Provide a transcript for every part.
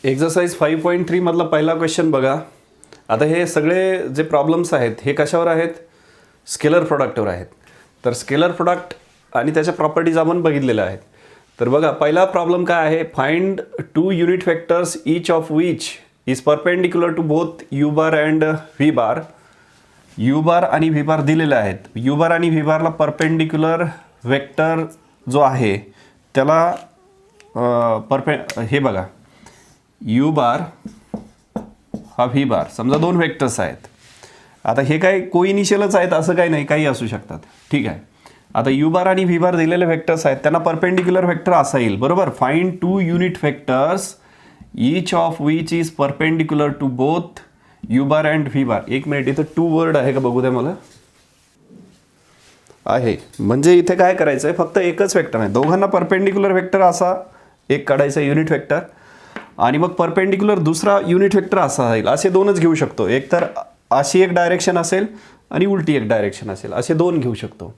Exercise 5.3 मधला पहिला question बघा. आता हे सगळे जे प्रॉब्लेम्स आहेत हे कशावर आहेत? स्केलर प्रोडक्टवर आहेत. तर स्केलर प्रोडक्ट आणि त्याच्या प्रॉपर्टीज आपण बघितलेल्या आहेत. तर बघा पहिला प्रॉब्लेम काय आहे? Find two unit vectors each of which is perpendicular to both u bar and v bar. U bar आणि व्ही बार दिलेले आहेत. यू बार आणि व्ही बारला परपेंडिक्युलर वेक्टर जो आहे त्याला हे बघा, यू बार हा व्ही बार समजा दोन वेक्टर्स आहेत. आता हे काय कोइनिशियलच आहेत असं काही नाही, काही असू शकतात. ठीक आहे. आता यू बार आणि व्ही बार दिलेले वेक्टर्स आहेत, त्यांना परपेंडिक्युलर वेक्टर असा येईल. बरोबर. Find two unit vectors each of which is perpendicular to both u bar and v bar. एक मिनिट, इथं टू वर्ड आहे का बघू द्या मला. आहे म्हणजे इथे काय करायचं आहे, फक्त एकच वेक्टर आहे. दोघांना परपेंडिक्युलर वेक्टर असा एक काढायचा युनिट वेक्टर आणि मग परपेंडिक्युलर दुसरा युनिट वेक्टर असा राहील. असे दोनच घेऊ शकतो. एक तर अशी एक डायरेक्शन असेल आणि उलटी एक डायरेक्शन असेल, असे दोन घेऊ शकतो.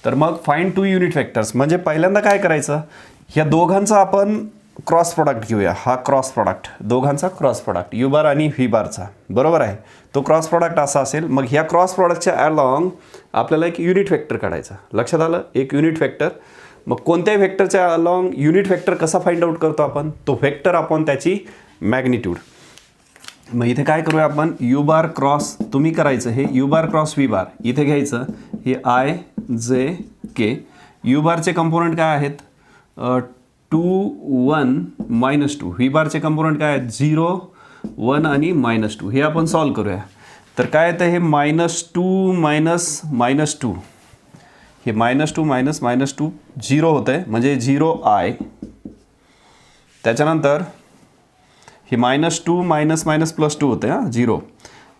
तर मग फाइंड टू युनिट वेक्टर्स म्हणजे पहिल्यांदा काय करायचं, ह्या दोघांचा आपण क्रॉस प्रॉडक्ट घेऊया. हा क्रॉस प्रॉडक्ट, दोघांचा क्रॉस प्रॉडक्ट यू बार आणि व्ही बारचा. बरोबर आहे. तो क्रॉस प्रॉडक्ट असा असेल. मग ह्या क्रॉस प्रॉडक्टच्या अलॉंग आपल्याला एक युनिट वेक्टर काढायचा. लक्षात आलं? एक युनिट वेक्टर. मग कोणत्याही वेक्टरच्या अलॉंग युनिट वेक्टर कसा फाइंड आउट करतो आपण? तो वेक्टर आपण त्याची मॅग्निट्यूड. मग इथे काय करूया आपण, यू बार क्रॉस, तुम्ही करायचं हे यू बार क्रॉस व्ही बार इथे घ्यायचं. हे आय जे के. यू बारचे कंपोनंट काय आहेत? 2 1 -2. व्ही बारचे कंपोनंट काय आहेत? 0 1 आणि -2. हे आपण सॉल्व करूया. तर काय येतं हे -2 -2. हे -2 -2 0 होतं आहे म्हणजे 0 आय. त्याच्यानंतर हे -2 -+2 होतं आहे 0.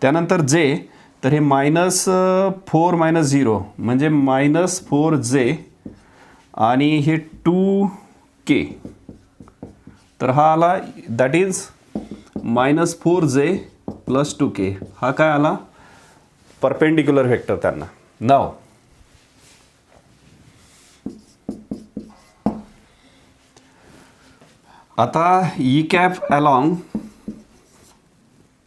त्यानंतर जे, तर हे -4 -0 म्हणजे -4 जे आणि हे 2 के. तर हा आला दॅट इज -4 जे + 2 के. हा काय आला? परपेंडिक्युलर वेक्टर त्यांना. नाव आता e cap along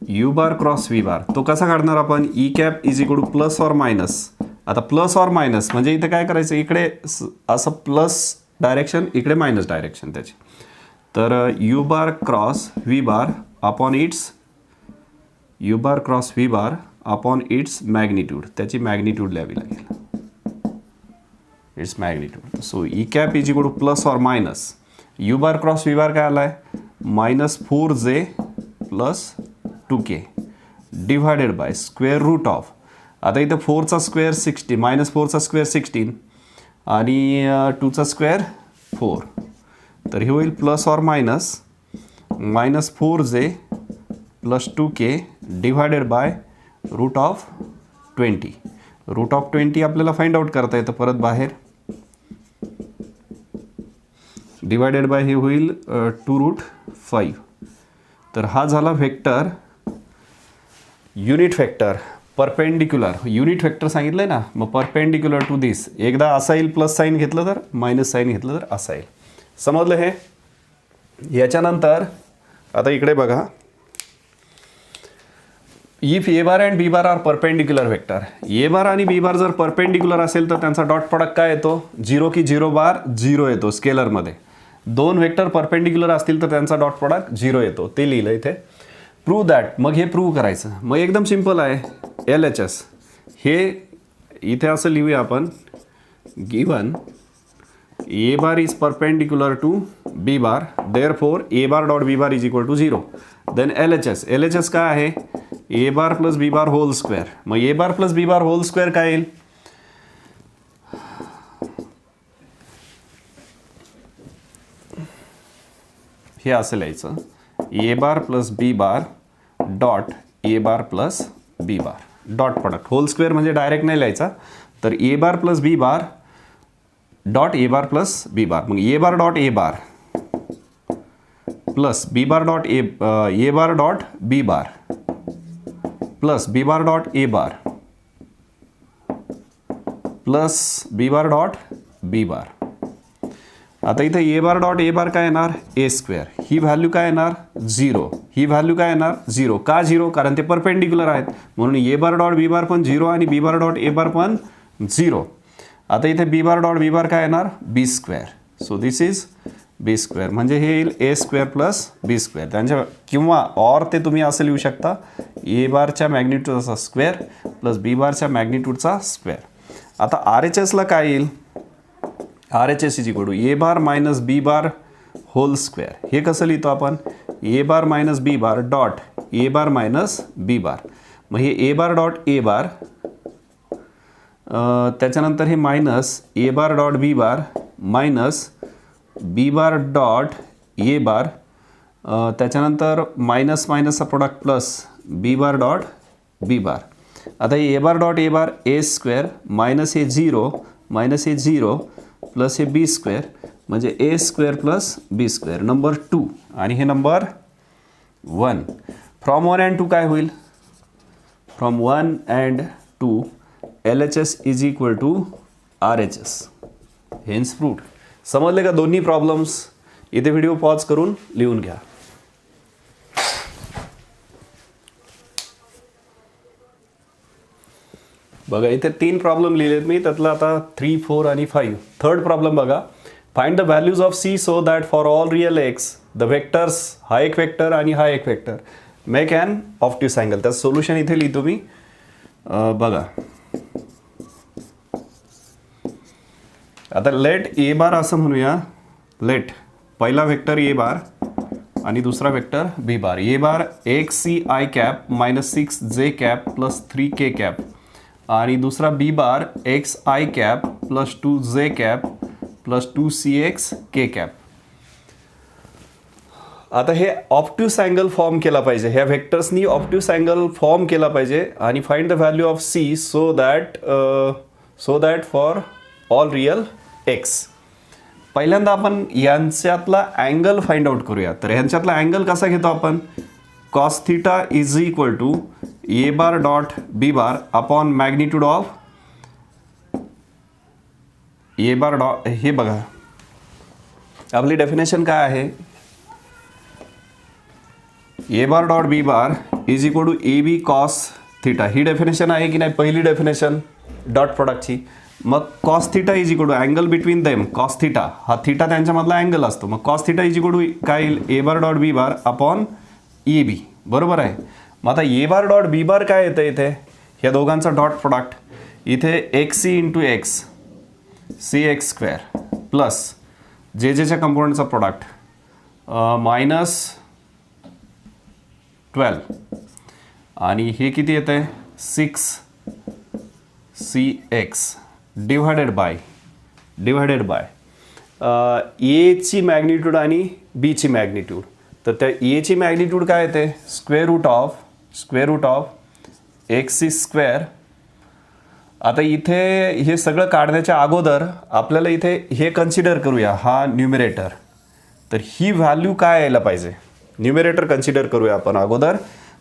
u bar cross v bar तो कसा काढणार आपण? E cap is equal to plus or minus. आता प्लस ऑर मायनस म्हणजे इथे काय करायचं, इकडे असं प्लस डायरेक्शन, इकडे मायनस डायरेक्शन त्याची. तर u bar cross v bar upon its, u bar cross v bar upon its magnitude. त्याची मॅग्निट्यूड लिहावी लागेल. Its magnitude. So e cap is equal to plus or minus u bar cross v bar काय आला आहे? -4 j + 2 k divided by square root of. आता इथं 4चा square 60, -4चा square 16 आणि 2चा square 4. तर हे होईल plus or minus -4 j + 2 k divided by root of 20. Root of 20 आपल्याला फाइंड आउट करता येतं परत बाहेर. डिवायडेड बाय हे होईल 2√5. तर हा झाला vector, unit vector perpendicular. Unit vector सांगितलंय ना, मग परपेंडिक्युलर टू दिस. एकदा असा येईल प्लस साईन घेतलं तर, मायनस साईन घेतलं तर असा येईल. समजलं हे? याच्यानंतर आता इकडे बघा, if a bar and B bar are perpendicular vector. A bar आणि बी बार जर परपेंडिक्युलर असेल तर त्यांचा डॉट प्रॉडक्ट काय येतो? 0 की 0 बार 0 येतो स्केलरमध्ये. दोन वेक्टर परपेंडिक्युलर असतील तर त्यांचा डॉट प्रॉडक्ट 0 येतो. ते लिहिलं इथे. Prove that. मग हे प्रूव्ह करायचं. मग एकदम सिम्पल आहे. LHS हे इथे असं लिहूया आपण, given a bar is perpendicular to B bar, therefore A bar dot B bar is equal to 0. Then LHS काय आहे? A bar plus b bar whole square. मग a bar plus b bar whole square काय येईल? हे असं लिहायचं, a bar plus b bar dot a bar plus b bar dot product. Whole square म्हणजे direct नाही लिहायचा. तर a bar plus b bar dot a bar plus b bar. मग a bar dot a bar plus b bar dot a bar dot B bar plus b bar dot a bar plus b bar dot B bar. आता इथे ए bar dot a बार काय येणार ए square, ही value काय येणार 0, ही value काय येणार 0. का 0? कारण ते परपेंडिक्युलर आहेत म्हणून ए बार डॉट बी बार पण 0 आणि बी बार डॉट ए बार पण 0. आता इथे बी बार डॉट बी बार काय येणार b square. So this is b square म्हणजे हे येईल a square plus b square. त्यांच्या किंवा ऑर ते तुम्ही असं लिहू शकता ए बारच्या मॅग्निट्यूडचा स्क्वेअर प्लस बी बारच्या मॅग्निट्यूडचा स्क्वेअर. आता आर एच एसला काय येईल, r h s is equal to A bar minus b bar whole square. हे कसं लिहितो आपण a bar minus b bar dot a bar minus b bar. मग हे ए बार डॉट ए बार त्याच्यानंतर हे minus a bar dot B bar minus b bar dot a bar त्याच्यानंतर minus मायनसचा product plus b bar dot बी bar. आता हे ए bar dot a bar a square minus हे 0 minus हे 0 plus हे बी square म्हणजे ए square plus b square number 2 आणि हे नंबर 1. फ्रॉम 1 and 2 काय होईल, from 1 and 2 LHS is equal to RHS. Hence proved. समजले का दोन्ही प्रॉब्लेम्स? इथे व्हिडिओ पॉज करून लिहून घ्या. बघा इथे 3 प्रॉब्लेम लिहिलेत मी, त्यातलं आता 3, 4 आणि 5. थर्ड प्रॉब्लेम बघा, find the values of C so that for all real X the vectors, हा एक वेक्टर आणि हा एक vector make an obtuse angle. त्याचं सोल्युशन इथे लिहितो मी. बघा आता लेट ए बार असं म्हणूया, लेट पहिला वेक्टर ए बार आणि दुसरा वेक्टर बी बार. ए बार एक सी आय कॅप मायनस 6 जे कॅप प्लस 3 के कॅप आणि दुसरा B bar X I cap plus 2 J cap plus 2 C X K cap. आता हे ऑप्टिव्स अँगल फॉर्म केला पाहिजे, ह्या व्हेक्टर्सनी ऑप्टिव्स अँगल फॉर्म केला पाहिजे आणि find the value of C so that for all real X. पहिल्यांदा आपण यांच्यातला अँगल फाइंड आउट करूया. तर यांच्यातला अँगल कसा घेतो आपण, cos theta is equal to A bar dot B bar upon magnitude of a bar dot. हे बघा आपली डेफिनेशन काय आहे, a bar dot B bar is equal to a b cos theta. ही डेफिनेशन आहे की नाही, पहिली डेफिनेशन डॉट प्रोडक्टची. मग cos theta is equal to angle between them, cos theta, हा थिटा त्यांच्यामधला अँगल असतो. मग cos theta is equal to काय येईल, a bar dot B bar upon A B. बरोबर आहे. मग आता a bar dot B bar काय येतं इथे, ह्या दोघांचा डॉट प्रोडक्ट इथे X C into X C X square plus J जेच्या कंपोनंटचा प्रोडक्ट मायनस 12 आणि हे किती येतं आहे 6 सी एक्स डिव्हायडेड बाय एची मॅग्निट्यूड आणि बीची मॅग्निट्यूड. तर त्या एची मॅग्निट्यूड काय येते, square root of X C square. आता इथे हे सगळं काढण्याच्या अगोदर आपल्याला इथे हे कन्सिडर करूया, हा न्यूमरेटर. तर ही व्हॅल्यू काय यायला पाहिजे, न्यूमरेटर कन्सिडर करूया आपण अगोदर.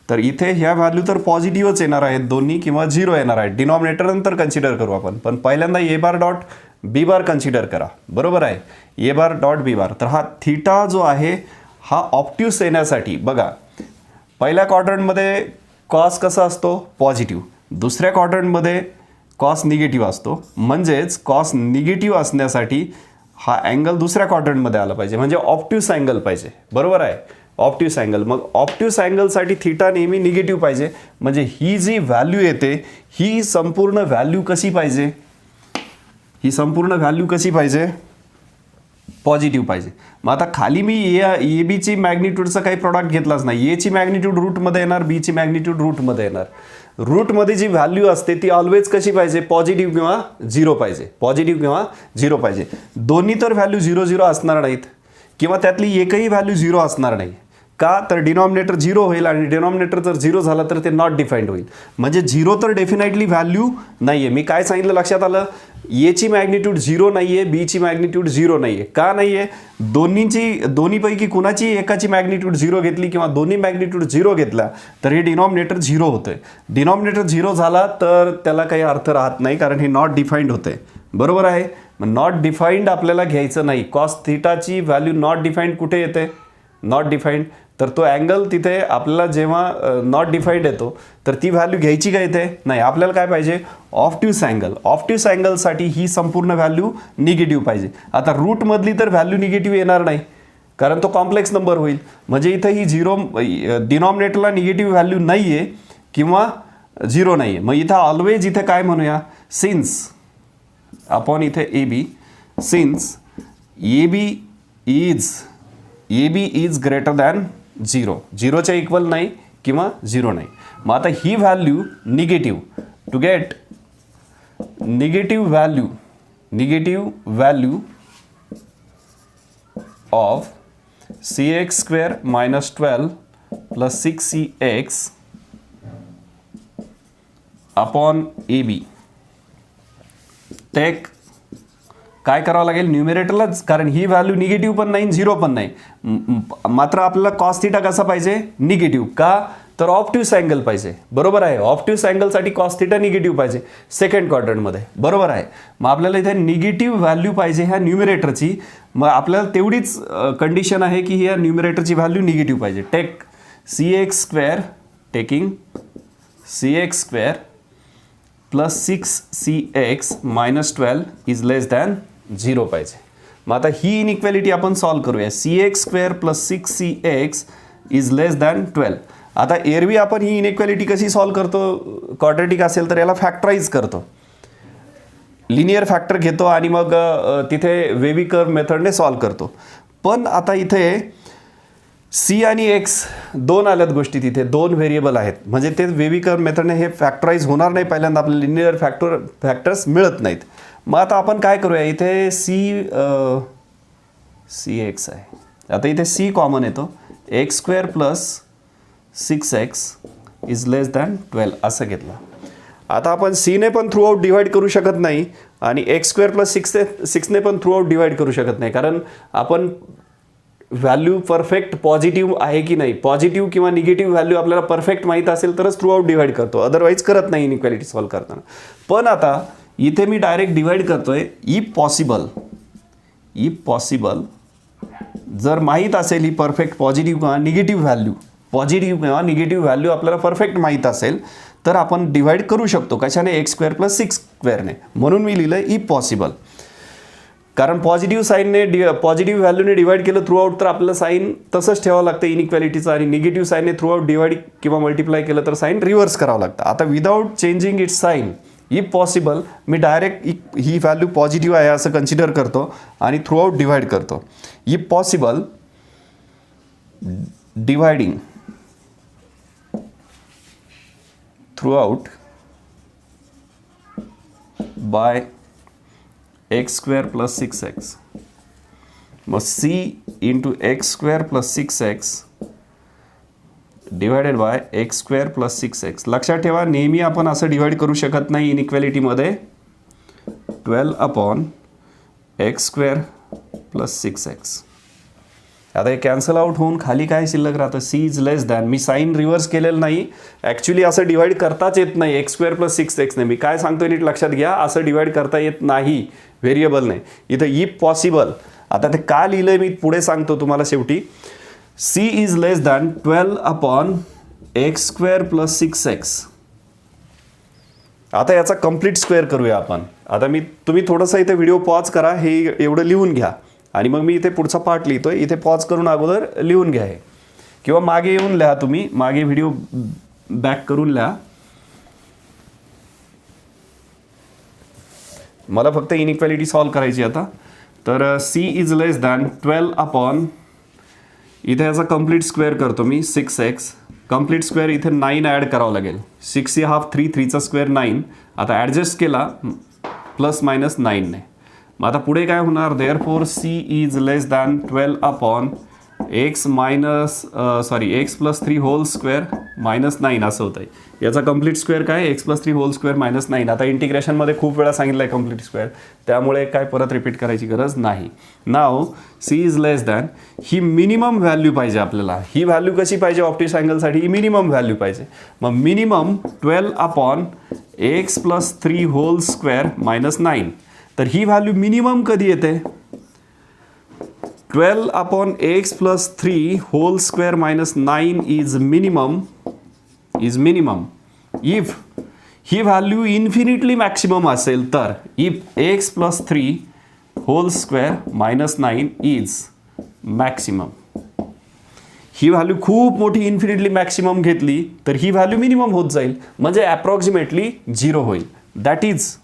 तर इथे ह्या व्हॅल्यू तर पॉझिटिव्हच येणार आहेत दोन्ही किंवा 0 येणार आहेत. डिनॉमिनेटर नंतर कन्सिडर करू आपण, पण पहिल्यांदा ए bar dot B bar consider करा. बरोबर आहे, a bar dot B bar. तर हा थिटा जो आहे हा ऑप्टिव्स येण्यासाठी बघा, पहिल्या क्वाड्रंटमध्ये कॉस कसा असतो पॉझिटिव्ह, दुसऱ्या क्वाड्रंटमध्ये कॉस निगेटिव्ह असतो. म्हणजेच कॉस निगेटिव्ह असण्यासाठी हा अँगल दुसऱ्या क्वाड्रंटमध्ये आला पाहिजे, म्हणजे ऑप्टिव्स अँगल पाहिजे. बरोबर आहे, ऑप्टिव्स अँगल. मग ऑप्टिव्स अँगलसाठी थिटा नेहमी निगेटिव्ह पाहिजे. म्हणजे ही जी व्हॅल्यू येते ही संपूर्ण व्हॅल्यू कशी पाहिजे, पॉझिटिव्ह पाहिजे. मग आता खाली मी ए बीची मॅग्निट्यूडचं काही प्रॉडक्ट घेतलाच नाही. एची मॅग्निट्यूड रूटमध्ये येणार, बीची मॅग्निट्यूड रूटमध्ये येणार. रूटमध्ये जी व्हॅल्यू असते ती ऑलवेज कशी पाहिजे, पॉझिटिव्ह किंवा 0 पाहिजे. दोन्ही तर व्हॅल्यू 0 0 असणार नाहीत किंवा त्यातली एकही व्हॅल्यू 0 असणार नाही. का तर डिनॉमिनेटर 0 होईल आणि डिनॉमिनेटर जर 0 झाला तर ते नॉट डिफाईंड होईल. म्हणजे 0 तर डेफिनेटली व्हॅल्यू नाही आहे. मी काय सांगितलं लक्षात आलं, एची मॅग्निट्यूड 0 नाही आहे, बीची मॅग्निट्यूड 0 नाही आहे. का नाही आहे, दोन्हीपैकी कुणाची एकाची मॅग्निट्यूड 0 घेतली किंवा दोन्ही मॅग्निट्यूड 0 घेतला तर हे डिनॉमिनेटर 0 होतं आहे. डिनॉमिनेटर 0 झाला तर त्याला काही अर्थ राहत नाही, कारण हे नॉट डिफाईंड होतं आहे. बरोबर आहे. मग नॉट डिफाईन्ड आपल्याला घ्यायचं नाही. कॉस थिटाची व्हॅल्यू नॉट डिफाईन्ड कुठे येते? Not defined. तर तो अँगल तिथे आपल्याला जेव्हा नॉट डिफाईन्ड येतो तर ती व्हॅल्यू घ्यायची का येते? नाही. आपल्याला काय पाहिजे? ऑफ्ट्यूस अँगल. ऑफ्ट्यूस अँगलसाठी ही संपूर्ण व्हॅल्यू निगेटिव्ह पाहिजे. आता रूटमधली तर व्हॅल्यू निगेटिव्ह येणार नाही, कारण तो कॉम्प्लेक्स नंबर होईल. म्हणजे इथं ही झिरो, डिनॉमिनेटरला निगेटिव्ह व्हॅल्यू नाही आहे किंवा झिरो नाही आहे. मग इथं ऑलवेज इथे काय म्हणूया? सिन्स अपॉन इथे a b, since a b is greater than zero, झिरोच्या इक्वल नाही किंवा झिरो नाही. मग आता ही value negative, to get negative value of cx square minus 12 plus 6cx upon AB. Take काय करावं लागेल? न्यूमरेटरलाच, कारण ही व्हॅल्यू निगेटिव्ह पण नाही झिरो पण नाही. मात्र आपल्याला कॉस थिटा कसा पाहिजे? निगेटिव्ह. का? तर ऑफ्ट्यूस अँगल पाहिजे. बरोबर आहे. ऑफ्ट्यूस अँगलसाठी कॉस थिटा निगेटिव्ह पाहिजे सेकंड क्वाड्रंटमध्ये. बरोबर आहे. मग आपल्याला इथे निगेटिव्ह व्हॅल्यू पाहिजे ह्या न्यूमरेटरची. मग आपल्याला तेवढीच कंडिशन आहे की ह्या न्यूमरेटरची व्हॅल्यू निगेटिव्ह पाहिजे. Take cx square, taking cx square plus 6cx minus 12 is less than 0 पाहिजे. मग आता ही इनइक्वॅलिटी आपण सॉल्व करूया. cx square plus 6cx is less than 12. आता एरवी आपण ही इनइक्वॅलिटी कशी सॉल्व करतो? क्वाड्रेटिक असेल तर याला फॅक्टराईज करतो, लिनियर फॅक्टर घेतो आणि मग तिथे वेव्ही कर्व मेथडने सॉल्व करतो. पण आता इथे सी आणि एक्स दोन आल्यात गोष्टी, तिथे दोन व्हेरिएबल आहेत, म्हणजे ते वेव्ही कर्व मेथडने हे फॅक्टराईज होणार नाही. पहिल्यांदा आपल्याला लिनियर फॅक्टर्स मिळत नाहीत. मग आता आपण काय करूया? इथे सी एक्स आहे. आता इथे सी कॉमन येतो. X square plus 6x is less than 12 असं घेतलं. आता आपण सीने पण थ्रू आउट डिवाइड करू शकत नाही आणि एक्स स्क्वेअर प्लस 6ने पण थ्रू आउट डिवाइड करू शकत नाही, कारण आपण व्हॅल्यू परफेक्ट पॉझिटिव्ह आहे की नाही, पॉझिटिव्ह किंवा निगेटिव्ह व्हॅल्यू आपल्याला परफेक्ट माहीत असेल तरच थ्रू आउट डिवाइड करतो, अदरवाईज करत नाही इनइक्वॅलिटी सॉल्व करताना. पण आता इथे मी डायरेक्ट डिवाइड करतोय. इफ पॉसिबल जर माहीत असेल ही परफेक्ट पॉझिटिव्ह किंवा निगेटिव्ह व्हॅल्यू आपल्याला परफेक्ट माहीत असेल तर आपण डिवाइड करू शकतो. कशाने? X square plus 6 स्क्वेअरने. म्हणून मी लिहिलं इफ पॉसिबल, कारण पॉझिटिव्ह व्हॅल्यूने डिवाइड केलं थ्रू आउट तर आपल्याला साईन तसंच ठेवावं लागतं इनइक्वॅलिटीचं, आणि निगेटिव्ह साईनने थ्रू आउट डिवाइड किंवा मल्टिप्लाय केलं तर साईन रिव्हर्स करावं लागतं. आता without changing its sign, if possible मी डायरेक्ट ही व्हॅल्यू पॉझिटिव्ह आहे असं कन्सिडर करतो आणि थ्रू आउट डिवाइड करतो. If possible dividing throughout by x square plus 6x. मग c into x square plus 6x divided by x square plus 6x. लक्षात ठेवा, नेहमी आपण असं डिवाइड करू शकत नाही इनइक्वॅलिटीमध्ये. 12 upon x square plus 6x. आता हे कॅन्सल आउट होऊन खाली काय शिल्लक राहतं? C is less than. मी साईन रिव्हर्स केलेलं नाही, ॲक्च्युली असं डिवाइड करताच येत नाही एक्स स्क्वेअर प्लस 6x. मी काय सांगतोय नीट लक्षात घ्या, असं डिवाइड करता येत नाही व्हेरिएबलने. इथं इफ पॉसिबल, आता ते का लिहिलंय मी पुढे सांगतो तुम्हाला शेवटी. C is less than 12 upon x square plus 6x. आता याचा कम्प्लीट स्क्वेअर करूया आपण. आता तुम्ही थोडंसं इथे व्हिडिओ पॉज करा, हे एवढं लिहून घ्या आणि मग मी इथे पुढचा पार्ट लिहितोय. इथे पॉज करून अगोदर लिहून घ्या हे, किंवा मागे येऊन लिहा, तुम्ही मागे व्हिडिओ बॅक करून लिहा. मला फक्त इनइक्वॅलिटी सॉल्व करायची आता. तर C is less than 12 upon, इथे याचा कम्प्लीट स्क्वेअर करतो मी 6x. कम्प्लीट स्क्वेअर इथे 9 ॲड करावं लागेल. 6 हाफ 3, 3चा स्क्वेअर 9. आता ॲडजस्ट केला प्लस मायनस 9ने. मग आता पुढे काय होणार? Therefore C is less than 12 upon x plus 3 whole square minus 9 असं होतं. याचा कम्प्लीट स्क्वेअर काय? X plus 3 whole square minus 9. आता इंटिग्रेशनमध्ये खूप वेळा सांगितलं आहे कम्प्लीट स्क्वेअर, त्यामुळे काय परत रिपीट करायची गरज नाही. Now c is less than, ही मिनिमम व्हॅल्यू पाहिजे आपल्याला. ही व्हॅल्यू कशी पाहिजे? ऑप्टिक्स अँगलसाठी ही मिनिमम व्हॅल्यू पाहिजे. मग minimum 12 upon x plus 3 whole square minus 9. तर ही व्हॅल्यू मिनिमम कधी येते? 12/x + 3 whole square minus 9 is minimum if ही व्हॅल्यू इन्फिनिटली मॅक्सिमम असेल तर. If x + 3 whole square minus 9 is maximum. ही व्हॅल्यू खूप मोठी इन्फिनिटली मॅक्सिमम घेतली तर ही व्हॅल्यू मिनिमम होत जाईल, म्हणजे अप्रॉक्सिमेटली 0 होईल. That is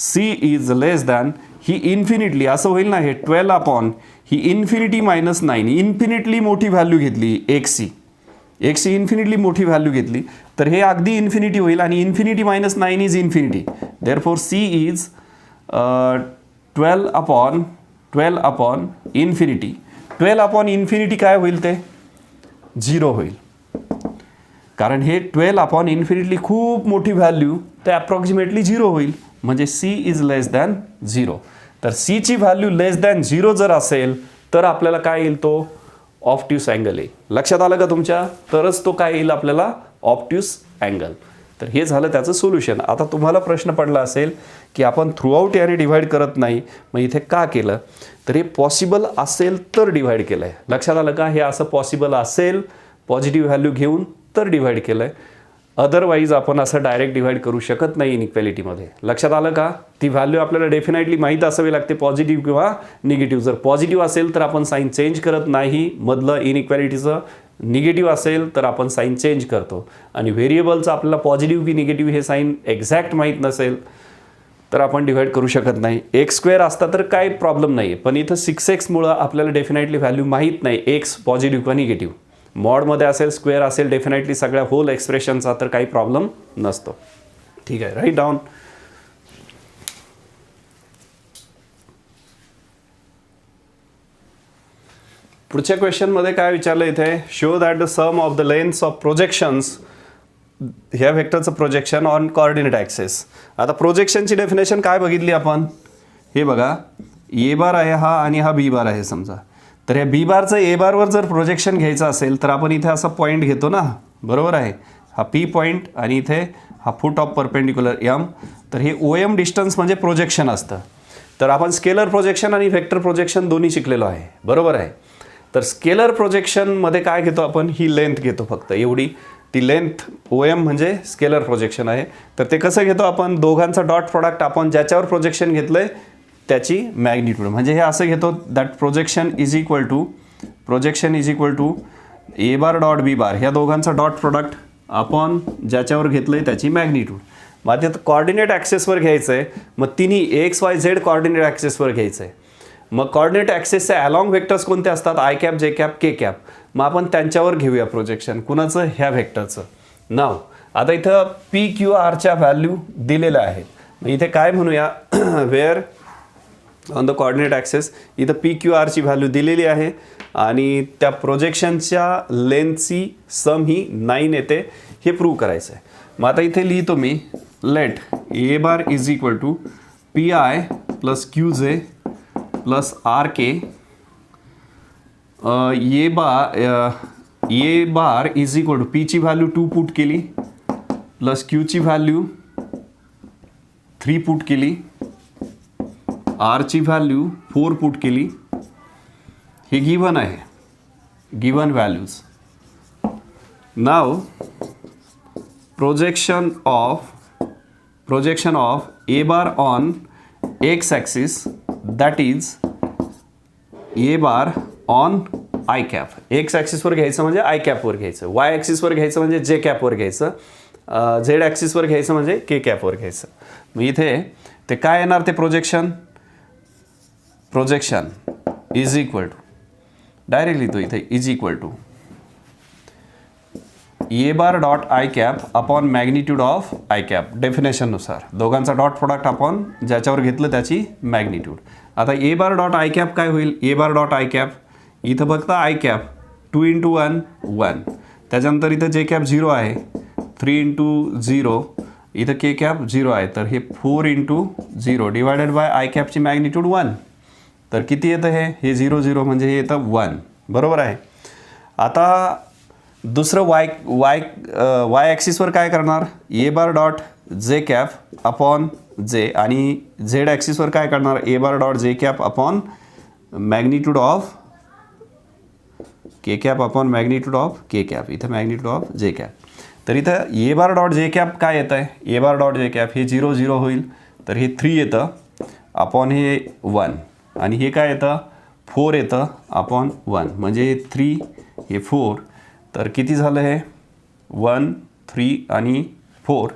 c is less than he infinitely असं होईल ना. हे 12 ही इन्फिनिटी मायनस 9 इन्फिनिटली मोठी व्हॅल्यू घेतली x इन्फिनिटली मोठी व्हॅल्यू घेतली तर हे अगदी इन्फिनिटी होईल आणि infinity minus 9 is infinity. Therefore c is 12 infinity. 12 infinity काय होईल? ते 0 होईल, कारण हे 12 इन्फिनिटली खूप मोठी व्हॅल्यू ते अप्रॉक्सिमेटली 0 होईल, म्हणजे c इज लेस दॅन 0. तर c ची व्हॅल्यू लेस दॅन 0 जर असेल तर आपल्याला काय येईल? तो ऑब्ट्यूस अँगल येईल. लक्षात आलं का तुमच्या? तरच तो काय येईल आपल्याला? Obtuse angle. तर हे झालं त्याचं सोल्युशन. आता तुम्हाला प्रश्न पडला असेल की आपण थ्रूआउट याने डिव्हाइड करत नाही, मग इथे का केलं? तर हे पॉसिबल असेल तर डिव्हाइड केलं आहे. लक्षात आलं का? हे असं पॉसिबल असेल पॉझिटिव्ह व्हॅल्यू घेऊन तर डिव्हाइड केलं आहे. अदरवाईज आपण असं डायरेक्ट डिव्हाइड करू शकत नाही इनइक्वॅलिटीमध्ये. लक्षात आलं का? ती व्हॅल्यू आपल्याला डेफिनेटली माहीत असावी लागते, पॉझिटिव्ह किंवा निगेटिव्ह. जर पॉझिटिव्ह असेल तर आपण साईन चेंज करत नाही मधलं इनइक्वॅलिटीचं, निगेटिव्ह असेल तर आपण साईन चेंज करतो. आणि व्हेरिएबलचं आपल्याला पॉझिटिव्ह की निगेटिव्ह हे साईन एक्झॅक्ट माहीत नसेल तर आपण डिव्हाइड करू शकत नाही. x² असता तर काही प्रॉब्लेम नाही, पण इथं 6x मुळे आपल्याला डेफिनेटली व्हॅल्यू माहीत नाही x पॉझिटिव्ह किंवा निगेटिव्ह. मॉडमध्ये असेल, स्क्वेअर असेल, डेफिनेटली सगळ्या होल एक्सप्रेशनचा तर काही प्रॉब्लेम नसतो. ठीक आहे, राईट डाऊन. पुढच्या क्वेश्चनमध्ये काय विचारलं इथे? Show that the sum of the lengths of projections, ह्या व्हेक्टरचं प्रोजेक्शन ऑन कोऑर्डिनेट ॲक्सेस. आता प्रोजेक्शनची डेफिनेशन काय बघितली आपण? हे बघा, ए बार आहे हा आणि हा बी बार आहे समजा. तर या बी बारचं ए बारवर जर प्रोजेक्शन घ्यायचं असेल तर आपण इथे असा पॉईंट घेतो ना, बरोबर आहे? हा पी पॉईंट आणि इथे हा फुट ऑफ परपेंडिक्युलर एम. तर हे ओ एम डिस्टन्स म्हणजे प्रोजेक्शन असतं. तर आपण स्केलर प्रोजेक्शन आणि व्हेक्टर प्रोजेक्शन दोन्ही शिकलेलो आहे, बरोबर आहे? तर स्केलर प्रोजेक्शनमध्ये काय घेतो आपण? ही लेंथ घेतो फक्त एवढी. ती लेंथ ओ एम म्हणजे स्केलर प्रोजेक्शन आहे. तर ते कसं घेतो आपण? दोघांचा डॉट प्रॉडक्ट आपण ज्याच्यावर प्रोजेक्शन घेतलं आहे त्याची मॅग्निट्यूड. म्हणजे हे असं घेतो that projection is equal to A bar dot B bar, ह्या दोघांचा डॉट प्रॉडक्ट आपण ज्याच्यावर घेतलं आहे त्याची मॅग्निट्यूड. मग आता कॉर्डिनेट ॲक्सेसवर घ्यायचं आहे, मग तिन्ही XYZ कॉर्डिनेट ॲक्सेसवर घ्यायचं आहे. मग कॉर्डिनेट ॲक्सेसचे अलॉंग व्हेक्टर्स कोणते असतात? आय कॅप, जे कॅप, के कॅप. मग आपण त्यांच्यावर घेऊया प्रोजेक्शन. कुणाचं? ह्या व्हेक्टरचं. नाव आता इथं PQRच्या व्हॅल्यू दिलेल्या आहेत. मग इथे काय म्हणूया? Where on the coordinate axes इथं PQRची व्हॅल्यू दिलेली आहे आणि त्या प्रोजेक्शनच्या लेंथची सम ही 9 येते, हे प्रूव्ह करायचं आहे. मग आता इथे लिहितो मी, let a bar is equal to PI plus QJ plus RK. A bar is equal to पीची व्हॅल्यू 2 पुट केली प्लस क्यूची व्हॅल्यू 3 पुट केली, आरची व्हॅल्यू 4 पुट केली. हे गिवन आहे, given values. Now projection of a bar on x axis that is a bar on i cap. X ॲक्सिसवर घ्यायचं म्हणजे आय कॅपवर घ्यायचं, वाय ॲक्सिसवर घ्यायचं म्हणजे जे कॅपवर घ्यायचं, झेड ॲक्सिसवर घ्यायचं म्हणजे के कॅपवर घ्यायचं. मग इथे ते काय येणार? ते projection is equal to, direct लिहितो इथे, is equal to A bar dot i cap upon magnitude of i cap. डेफिनेशननुसार दोघांचा डॉट प्रॉडक्ट आपण ज्याच्यावर घेतलं त्याची मॅग्निट्यूड. आता a bar dot i cap काय होईल? A bar dot i cap इथं फक्त आय कॅप 2 × 1 1, त्याच्यानंतर इथं जे कॅप 0 आहे 3 × 0, इथं के कॅप 0 आहे, तर हे 4 × 0 डिवायडेड बाय आय कॅपची मॅग्निट्यूड 1. तर किती येतं? हे 0 0 म्हणजे हे येतं 1, बरोबर आहे? आता दुसरं वाय ॲक्सिसवर काय करणार, a bar dot j cap upon j, आणि झेड ॲक्सिसवर काय करणार, a bar dot j cap upon magnitude of k cap upon magnitude of k cap, इथं मॅग्निट्यूड ऑफ जे कॅप. तर इथं ए बार डॉट जे कॅप काय येतं आहे, a bar dot j cap हे 0 0 होईल, तर हे 3 येतं अपॉन हे 1, आणि हे काय येतं 4 येतं अपॉन 1, म्हणजे 3 हे 4, तर किती झालं हे 1 3 आणि 4,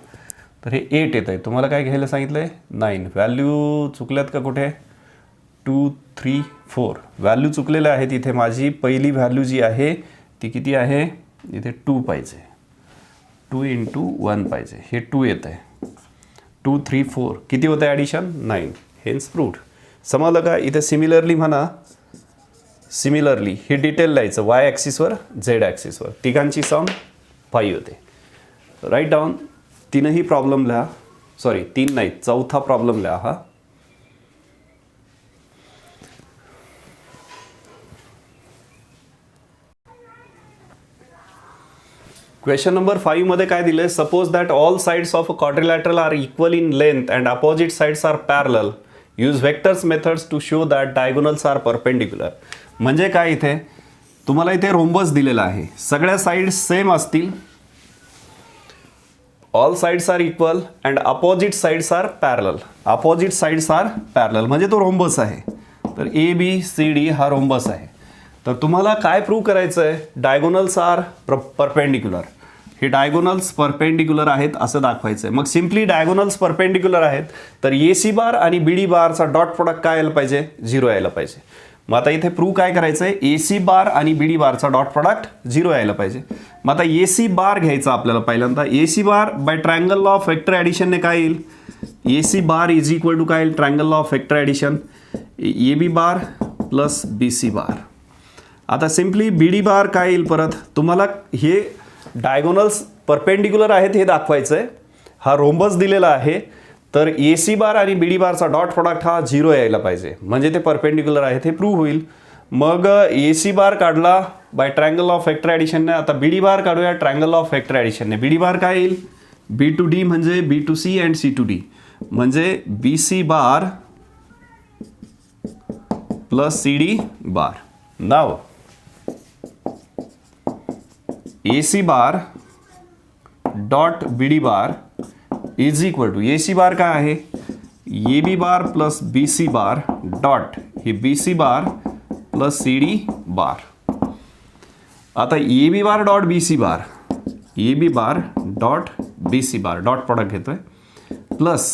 तर हे 8 येतं आहे. तुम्हाला काय घ्यायला सांगितलं आहे 9. व्हॅल्यू चुकल्यात का कुठे, 2 3 4 व्हॅल्यू चुकलेल्या आहेत. इथे माझी पहिली व्हॅल्यू जी आहे ती किती आहे, इथे 2 पाहिजे, 2 × 1 पाहिजे, हे 2 येतं आहे. 2 3 4 किती होतं ॲडिशन 9, हेन्स प्रूव्ड. समजलं का. इथे सिमिलरली म्हणा, सिमिलरली हे डिटेल लिहायचं वाय ॲक्सिसवर झेड ॲक्सिसवर, तिघांची सम 5 होते. Right down. तीनही प्रॉब्लेम लिहा, सॉरी 3 नाही, चौथा प्रॉब्लेम लिहा हा. क्वेश्चन नंबर 5 मध्ये काय दिले, suppose that all sides of a quadrilateral are equal in length and opposite sides are parallel, use vectors methods to show that diagonals are perpendicular. म्हणजे काय, इथे तुम्हाला इथे रोम्बस दिलेला आहे, सगळ्या साइड्स सेम असतील, all sides are equal and opposite sides are parallel, opposite sides are parallel म्हणजे तो रोम्बस आहे. तर ए बी सी डी हा रोम्बस आहे. तर तुम्हाला काय प्रूव्ह करायचं आहे, डायगोनल्स आर परपेंडिक्युलर, हे डायगोनल्स परपेंडिक्युलर आहेत असं दाखवायचं आहे. मग सिम्पली डायगोनल्स परपेंडिक्युलर आहेत, तर ए सी बार आणि बी डी बारचा डॉट प्रोडक्ट काय यायला पाहिजे, 0 यायला पाहिजे. मग आता इथे प्रूव्ह काय करायचं आहे, ए सी बार आणि बी डी बारचा डॉट प्रोडक्ट 0 यायला पाहिजे. मग आता ए सी बार घ्यायचा आपल्याला पहिल्यांदा. A C bar by triangle law of vector ॲडिशनने काय येईल, a C bar is equal to काय येईल, triangle law of vector addition a B bar plus b C bar. आता सिम्पली बी डी बार काय येईल, परत तुम्हाला हे डायगोनल्स परपेंडिक्युलर आहेत हे दाखवायचं आहे. हा रोम्बस दिलेला आहे, तर ए सी बार आणि बी डी बारचा डॉट प्रोडक्ट हा 0 यायला पाहिजे, म्हणजे ते परपेंडिक्युलर आहेत हे प्रूव्ह होईल. मग ए सी बार काढला बाय ट्रायंगल ऑफ वेक्टर ॲडिशनने. आता बी डी बार काढूया ट्रायंगल ऑफ वेक्टर ॲडिशनने. बी डी बार काय येईल, बी टू डी म्हणजे b to c and c to d, म्हणजे b C bar plus C D bar. Now a C bar dot b D bar is equal to, a C bar काय आहे, a B bar plus b C bar dot हे B C bar plus C D bar. आता a B bar dot b C bar, a B bar dot b C bar dot product घेतोय, plus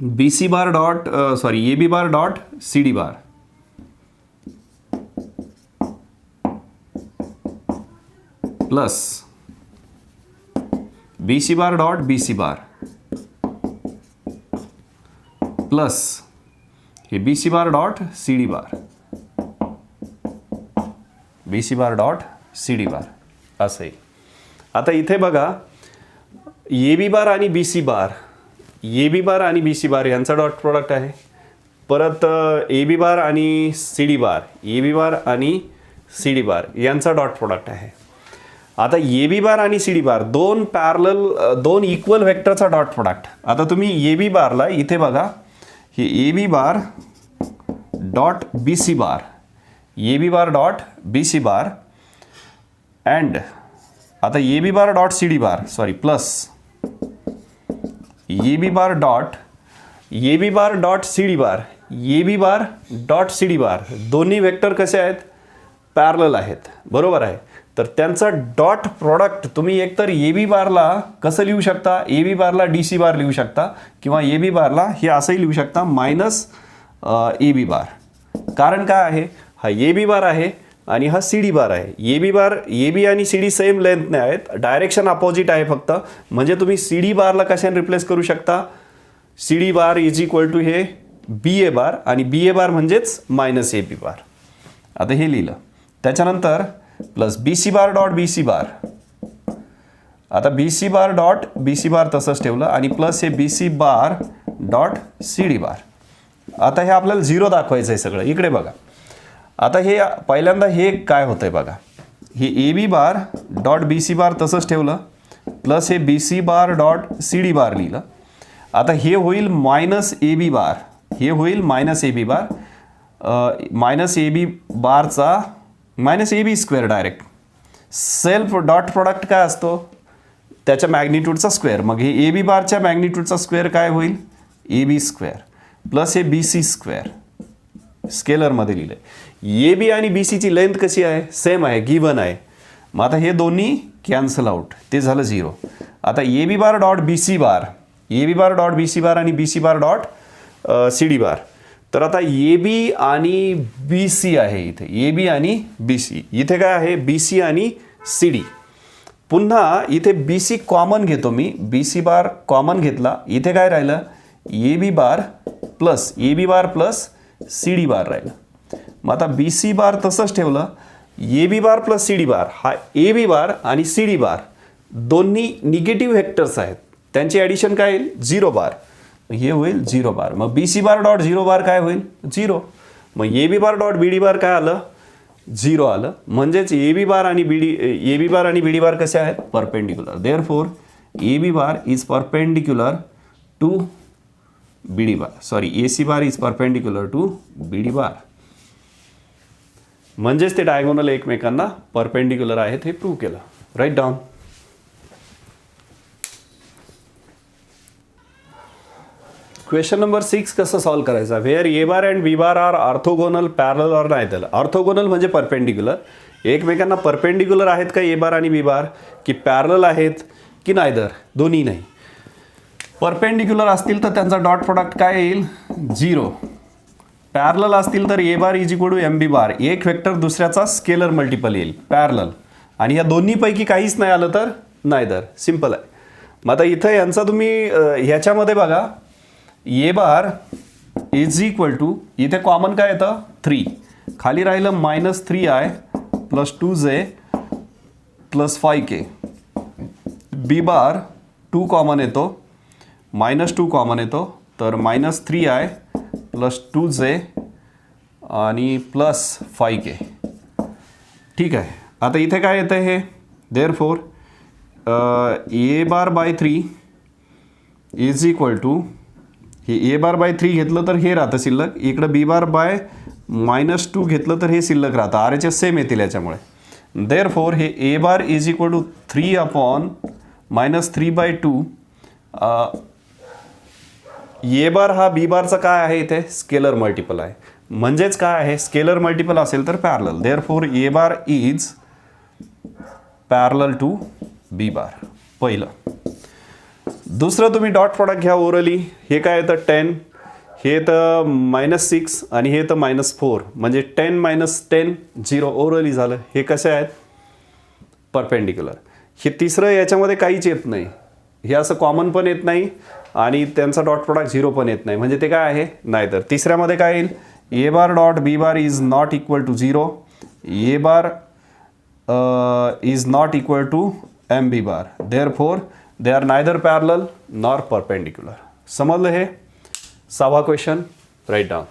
b C bar dot sorry a B bar dot C D bar, plus b C bar dot b C bar, plus हे B C bar dot C D bar, b C bar dot C D bar असं आहे. आता इथे बघा, A B bar आणि b C bar, a B bar आणि b C बार यांचा dot product आहे. परत ए बी बार आणि C D bar, a B bar आणि सी डी बार यांचा डॉट प्रोडक्ट आहे. आता ए बी बार आणि सी डी बार दोन पॅरलल, दोन इक्वल व्हेक्टरचा डॉट प्रोडक्ट. आता तुम्ही ए बी बारला इथे बघा, हे a B bar dot b C bar, a B bar dot b C bar and आता a B bar dot C D bar, sorry plus a B bar dot a B bar dot C D bar, a B bar dot C D bar दोन्ही vector कसे आहेत, parallel आहेत, बरोबर आहे. तर त्यांचा dot product तुम्ही एकतर ए बी बारला कसं लिहू शकता, ए बी बारला डी सी बार लिहू शकता, किंवा ए बी बारला हे असंही लिहू शकता मायनस ए बी बार. कारण काय आहे, हा ए बी बार आहे आणि हा सी डी बार आहे. ए बी बार, ए बी आणि सी डी सेम लेंथने आहेत, डायरेक्शन अपोजिट आहे फक्त, म्हणजे तुम्ही सी डी बारला कशाने रिप्लेस करू शकता, C D bar is equal to हे बी ए बार, आणि बी ए बार म्हणजेच मायनस ए बी बार. आता हे लिहिलं, त्याच्यानंतर plus b C bar dot b C bar, आता B C bar dot b C bar तसंच ठेवलं, आणि प्लस हे B C bar dot C D bar. आता हे आपल्याला 0 दाखवायचं आहे सगळं. इकडे बघा, आता हे पहिल्यांदा हे काय होतंय बघा, हे a B bar dot b C bar तसंच ठेवलं प्लस हे B C bar dot C D bar लिहिलं. आता हे होईल मायनस ए बी बार, हे होईल minus A B bar, minus A B बारचा minus A B square direct. Self dot product काय असतो त्याच्या मॅग्निट्यूडचा स्क्वेअर. मग हे ए बी बारच्या मॅग्निट्यूडचा स्क्वेअर काय होईल ए बी स्क्वेअर प्लस हे बी सी स्क्वेअर स्केलरमध्ये लिहिलं आहे. ए बी आणि बी सीची लेंथ कशी आहे सेम आहे गिवन आहे. मग आता हे दोन्ही कॅन्सल आउट ते झालं 0. आता a B bar dot b C bar, a B bar dot b C bar आणि b C bar dot C D bar. तर आता ए बी आणि बी सी आहे इथे, ए बी आणि बी सी. इथे काय आहे बी सी आणि सी डी. पुन्हा इथे बी सी कॉमन घेतो मी, बी सी बार कॉमन घेतला. इथे काय राहिलं A B bar plus C D bar राहिलं. मग आता बी सी बार तसंच ठेवलं. A B bar plus C D bar हा ए बी बार आणि सी डी बार दोन्ही निगेटिव्ह व्हेक्टर्स आहेत, त्यांची ॲडिशन काय येईल 0 बार. हे होईल 0 बार. मग बी सी बार डॉट 0 बार काय होईल 0. मग A B bar dot b D bar काय आलं 0 आलं. म्हणजेच ए बी बार आणि बी डी बार कसे आहेत perpendicular. Therefore A B bar is perpendicular to B D bar, sorry A C bar is perpendicular to B D bar. म्हणजेच ते diagonal एकमेकांना परपेंडिक्युलर आहेत हे प्रूव्ह केलं. Right down. क्वेश्चन नंबर 6 कसं सॉल्व करायचा. Where A bar and B bar are orthogonal parallel or neither. Orthogonal म्हणजे perpendicular, एकमेकांना परपेंडिक्युलर आहेत का ए बार आणि बी बार, की पॅरलल आहेत की नायदर, दोन्ही नाही. परपेंडिक्युलर असतील तर त्यांचा डॉट प्रोडक्ट काय येईल 0. पॅरलल असतील तर a bar is equal to m b bar, एक वेक्टर दुसऱ्याचा स्केलर मल्टिपल येईल पॅरलल. आणि या दोन्हीपैकी काहीच नाही आलं तर नायदर. सिम्पल आहे. मग आता इथं यांचा तुम्ही ह्याच्यामध्ये बघा A bar is equal to इथे कॉमन काय येतं 3, खाली राहिलं -3i plus 2j plus 5k. B bar 2 common येतो, -2 कॉमन येतो तर -3i प्लस 2j आणि प्लस 5k. ठीक आहे. आता इथे काय येतं हे therefore A bar by 3 is equal to हे ए बार बाय 3 घेतलं तर हे राहतं शिल्लक, इकडं बी बार बाय -2 घेतलं तर हे शिल्लक राहतं. आर एच एस सेम येतील याच्यामुळे. देअरफॉर हे ए bar is equal to 3 upon -3/2. A bar हा बी बारचा काय आहे इथे स्केलर मल्टिपल आहे. म्हणजेच काय आहे स्केलर मल्टिपल असेल तर parallel. Therefore A bar is parallel to B bar. पहिलं. दुसरं तुम्ही डॉट प्रोडक्ट घ्या ओरली. हे काय येतं 10, हे तर -6 आणि हे तर -4 म्हणजे 10 - 10 0 ओरली झालं. हे कसे आहेत परपेंडिक्युलर. हे तिसरं याच्यामध्ये काहीच येत नाही, हे असं कॉमन पण येत नाही आणि त्यांचा डॉट प्रोडक्ट 0 पण येत नाही, म्हणजे ते काय आहे नाहीतर. तिसऱ्यामध्ये काय येईल a bar dot B bar is not equal to 0, a bar is not equal to m b bar. Therefore they are neither parallel nor perpendicular. समजलं हे 6वा क्वेश्चन. Right down.